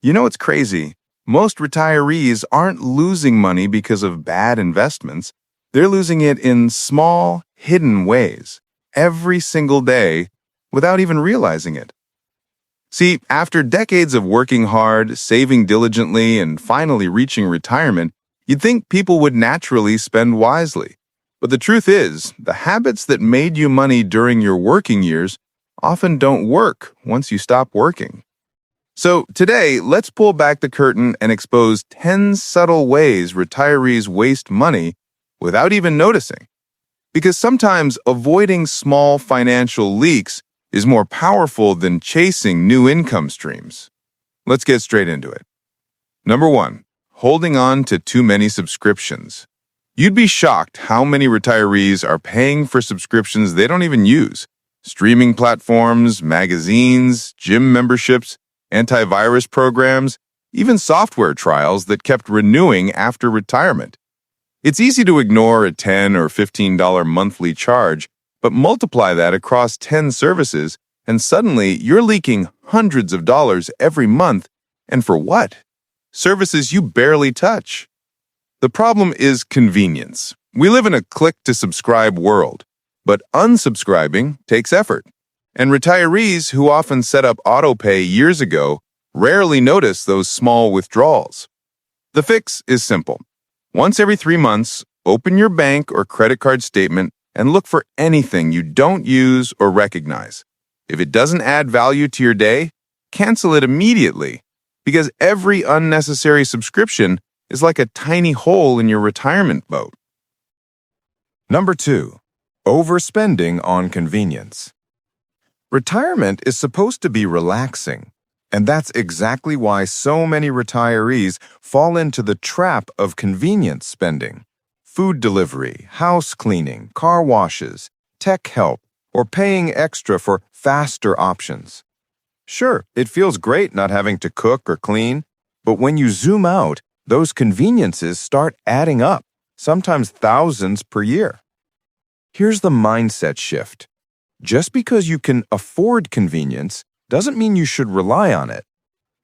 You know, it's crazy. Most retirees aren't losing money because of bad investments. They're losing it in small, hidden ways, every single day, without even realizing it. See, after decades of working hard, saving diligently, and finally reaching retirement, you'd think people would naturally spend wisely. But the truth is, the habits that made you money during your working years often don't work once you stop working. So today, let's pull back the curtain and expose 10 subtle ways retirees waste money without even noticing. Because sometimes avoiding small financial leaks is more powerful than chasing new income streams. Let's get straight into it. Number 1, holding on to too many subscriptions. You'd be shocked how many retirees are paying for subscriptions they don't even use. Streaming platforms, magazines, gym memberships, antivirus programs, even software trials that kept renewing after retirement. It's easy to ignore a $10 or $15 monthly charge, but multiply that across 10 services, and suddenly you're leaking hundreds of dollars every month. And for what? Services you barely touch. The problem is convenience. We live in a click-to-subscribe world, but unsubscribing takes effort. And retirees who often set up autopay years ago rarely notice those small withdrawals. The fix is simple. Once every 3 months, open your bank or credit card statement and look for anything you don't use or recognize. If it doesn't add value to your day, cancel it immediately, because every unnecessary subscription is like a tiny hole in your retirement boat. Number 2, overspending on convenience. Retirement is supposed to be relaxing, and that's exactly why so many retirees fall into the trap of convenience spending. Food delivery, house cleaning, car washes, tech help, or paying extra for faster options. Sure, it feels great not having to cook or clean, but when you zoom out, those conveniences start adding up, sometimes thousands per year. Here's the mindset shift. Just because you can afford convenience doesn't mean you should rely on it.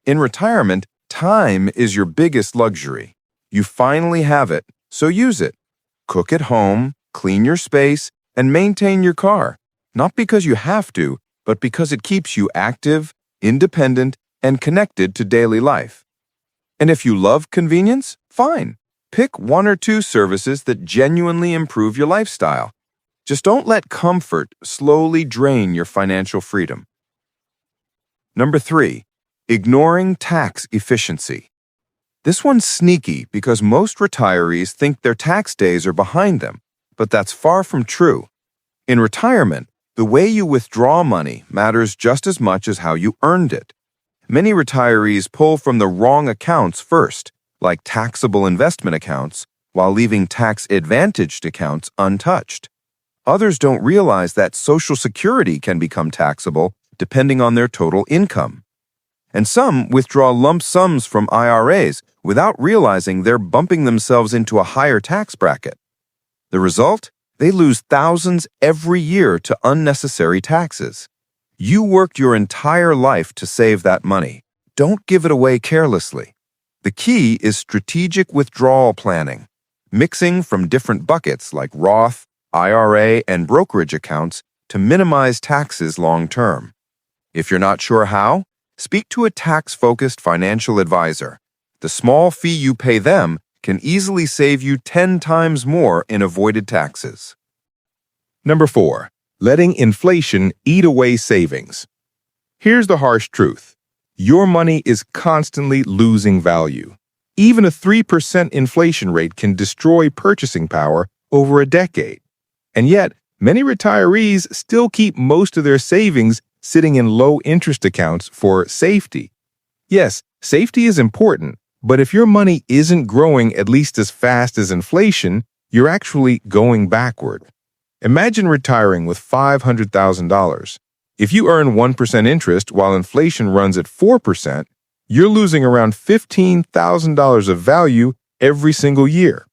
In retirement, time is your biggest luxury. You finally have it, so use it. Cook at home, clean your space, and maintain your car, not because you have to, but because it keeps you active, independent, and connected to daily life. And if you love convenience, fine. Pick 1 or 2 services that genuinely improve your lifestyle. Just don't let comfort slowly drain your financial freedom. Number 3, ignoring tax efficiency. This one's sneaky because most retirees think their tax days are behind them, but that's far from true. In retirement, the way you withdraw money matters just as much as how you earned it. Many retirees pull from the wrong accounts first, like taxable investment accounts, while leaving tax-advantaged accounts untouched. Others don't realize that Social Security can become taxable depending on their total income. And some withdraw lump sums from IRAs without realizing they're bumping themselves into a higher tax bracket. The result? They lose thousands every year to unnecessary taxes. You worked your entire life to save that money. Don't give it away carelessly. The key is strategic withdrawal planning, mixing from different buckets like Roth, IRA, and brokerage accounts to minimize taxes long term. If you're not sure how, speak to a tax-focused financial advisor. The small fee you pay them can easily save you 10 times more in avoided taxes. Number 4, letting inflation eat away savings. Here's the harsh truth. Your money is constantly losing value. Even a 3% inflation rate can destroy purchasing power over a decade. And yet, many retirees still keep most of their savings sitting in low-interest accounts for safety. Yes, safety is important, but if your money isn't growing at least as fast as inflation, you're actually going backward. Imagine retiring with $500,000. If you earn 1% interest while inflation runs at 4%, you're losing around $15,000 of value every single year.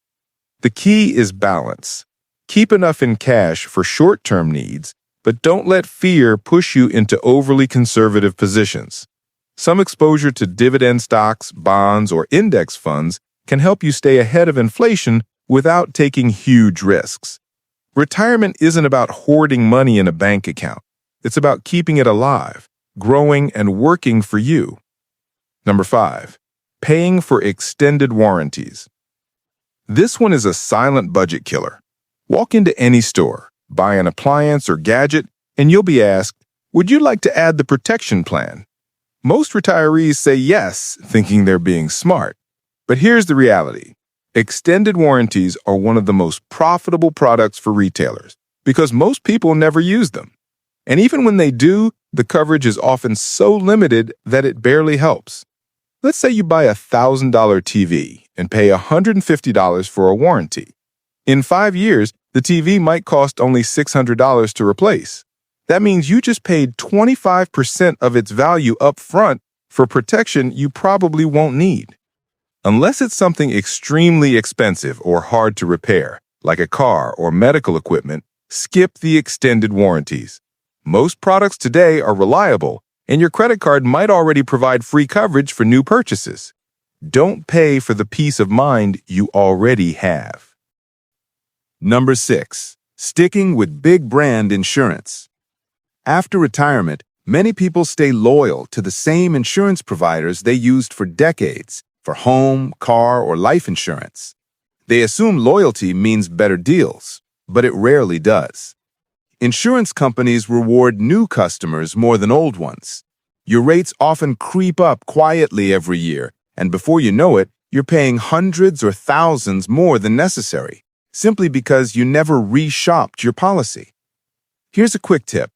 The key is balance. Keep enough in cash for short-term needs, but don't let fear push you into overly conservative positions. Some exposure to dividend stocks, bonds, or index funds can help you stay ahead of inflation without taking huge risks. Retirement isn't about hoarding money in a bank account. It's about keeping it alive, growing, and working for you. Number 5, paying for extended warranties. This one is a silent budget killer. Walk into any store, buy an appliance or gadget, and you'll be asked, "Would you like to add the protection plan?" Most retirees say yes, thinking they're being smart. But here's the reality. Extended warranties are one of the most profitable products for retailers because most people never use them. And even when they do, the coverage is often so limited that it barely helps. Let's say you buy a $1,000 TV and pay $150 for a warranty. In 5 years, the TV might cost only $600 to replace. That means you just paid 25% of its value up front for protection you probably won't need. Unless it's something extremely expensive or hard to repair, like a car or medical equipment, skip the extended warranties. Most products today are reliable, and your credit card might already provide free coverage for new purchases. Don't pay for the peace of mind you already have. Number 6, sticking with big brand insurance. After retirement, many people stay loyal to the same insurance providers they used for decades for home, car, or life insurance. They assume loyalty means better deals, but it rarely does. Insurance companies reward new customers more than old ones. Your rates often creep up quietly every year, and before you know it, you're paying hundreds or thousands more than necessary, simply because you never reshopped your policy. Here's a quick tip.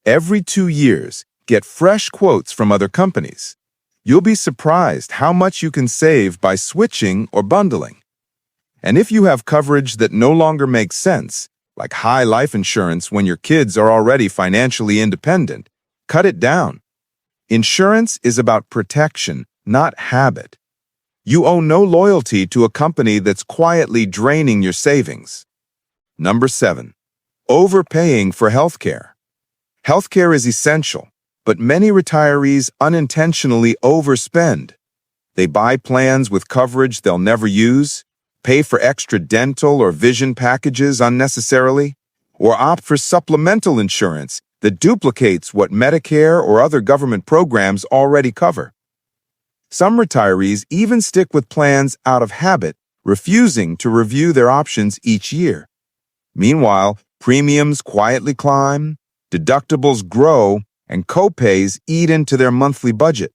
Every 2 years, get fresh quotes from other companies. You'll be surprised how much you can save by switching or bundling. And if you have coverage that no longer makes sense, like high life insurance when your kids are already financially independent, cut it down. Insurance is about protection, not habit. You owe no loyalty to a company that's quietly draining your savings. Number 7, overpaying for healthcare. Healthcare is essential, but many retirees unintentionally overspend. They buy plans with coverage they'll never use, pay for extra dental or vision packages unnecessarily, or opt for supplemental insurance that duplicates what Medicare or other government programs already cover. Some retirees even stick with plans out of habit, refusing to review their options each year. Meanwhile, premiums quietly climb, deductibles grow, and copays eat into their monthly budget.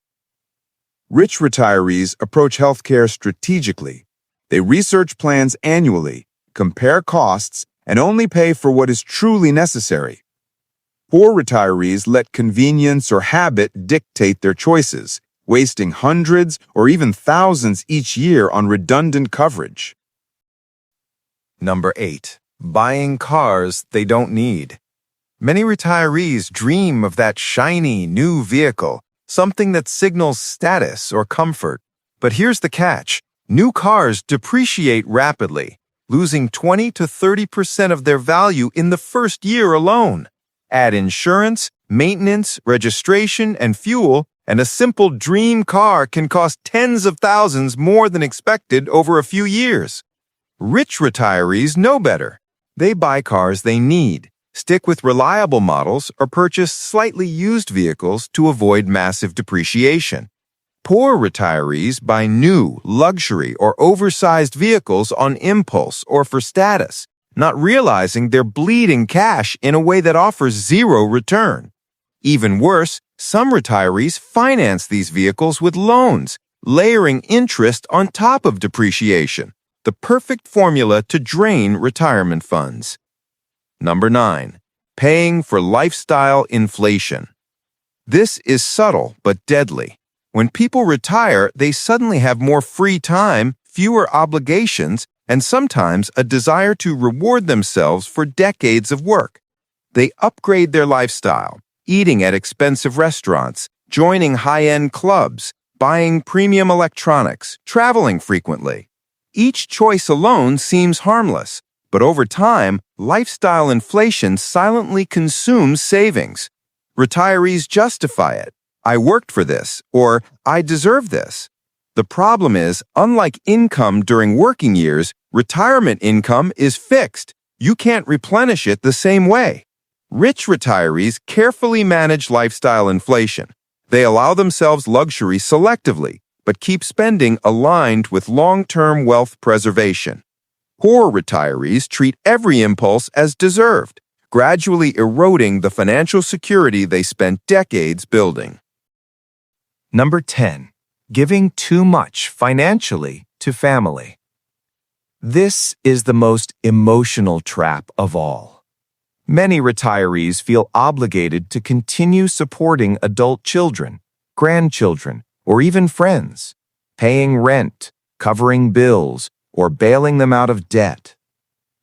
Rich retirees approach healthcare strategically. They research plans annually, compare costs, and only pay for what is truly necessary. Poor retirees let convenience or habit dictate their choices, wasting hundreds or even thousands each year on redundant coverage. Number 8, buying cars they don't need. Many retirees dream of that shiny new vehicle, something that signals status or comfort. But here's the catch. New cars depreciate rapidly, losing 20 to 30% of their value in the first year alone. Add insurance, maintenance, registration, and fuel, and a simple dream car can cost tens of thousands more than expected over a few years. Rich retirees know better. They buy cars they need, stick with reliable models, or purchase slightly used vehicles to avoid massive depreciation. Poor retirees buy new, luxury, or oversized vehicles on impulse or for status, not realizing they're bleeding cash in a way that offers zero return. Even worse, some retirees finance these vehicles with loans, layering interest on top of depreciation, the perfect formula to drain retirement funds. Number 9, paying for lifestyle inflation. This is subtle but deadly. When people retire, they suddenly have more free time, fewer obligations, and sometimes a desire to reward themselves for decades of work. They upgrade their lifestyle, eating at expensive restaurants, joining high-end clubs, buying premium electronics, traveling frequently. Each choice alone seems harmless, but over time, lifestyle inflation silently consumes savings. Retirees justify it. I worked for this, or I deserve this. The problem is, unlike income during working years, retirement income is fixed. You can't replenish it the same way. Rich retirees carefully manage lifestyle inflation. They allow themselves luxury selectively, but keep spending aligned with long-term wealth preservation. Poor retirees treat every impulse as deserved, gradually eroding the financial security they spent decades building. Number 10. Giving too much financially to family. This is the most emotional trap of all. Many retirees feel obligated to continue supporting adult children, grandchildren, or even friends, paying rent, covering bills, or bailing them out of debt.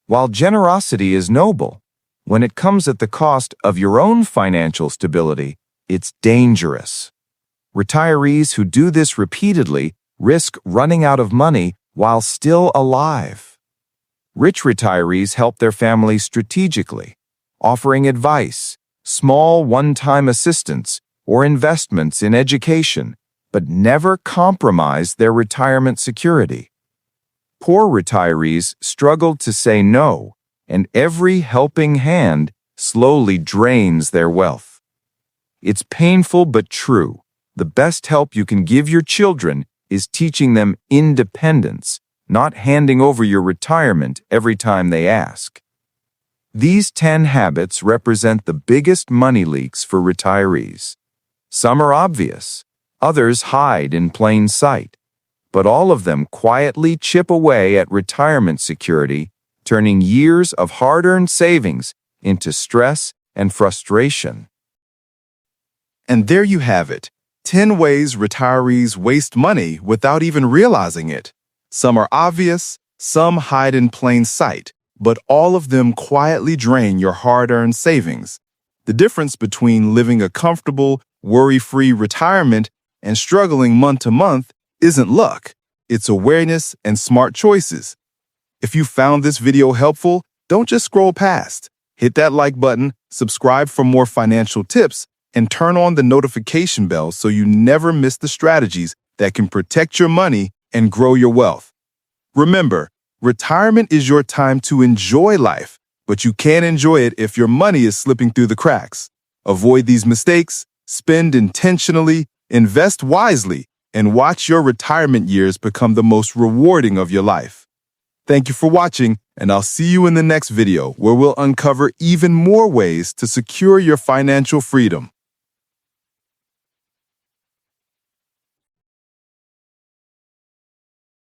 While generosity is noble, when it comes at the cost of your own financial stability, it's dangerous. Retirees who do this repeatedly risk running out of money while still alive. Rich retirees help their families strategically, offering advice, small one-time assistance, or investments in education, but never compromise their retirement security. Poor retirees struggle to say no, and every helping hand slowly drains their wealth. It's painful but true. The best help you can give your children is teaching them independence, not handing over your retirement every time they ask. These 10 habits represent the biggest money leaks for retirees. Some are obvious, others hide in plain sight, but all of them quietly chip away at retirement security, turning years of hard-earned savings into stress and frustration. And there you have it, 10 ways retirees waste money without even realizing it. Some are obvious, some hide in plain sight, but all of them quietly drain your hard-earned savings. The difference between living a comfortable, worry-free retirement and struggling month to month isn't luck. It's awareness and smart choices. If you found this video helpful, don't just scroll past. Hit that like button, subscribe for more financial tips, and turn on the notification bell so you never miss the strategies that can protect your money and grow your wealth. Remember, retirement is your time to enjoy life, but you can't enjoy it if your money is slipping through the cracks. Avoid these mistakes, spend intentionally, invest wisely, and watch your retirement years become the most rewarding of your life. Thank you for watching, and I'll see you in the next video where we'll uncover even more ways to secure your financial freedom.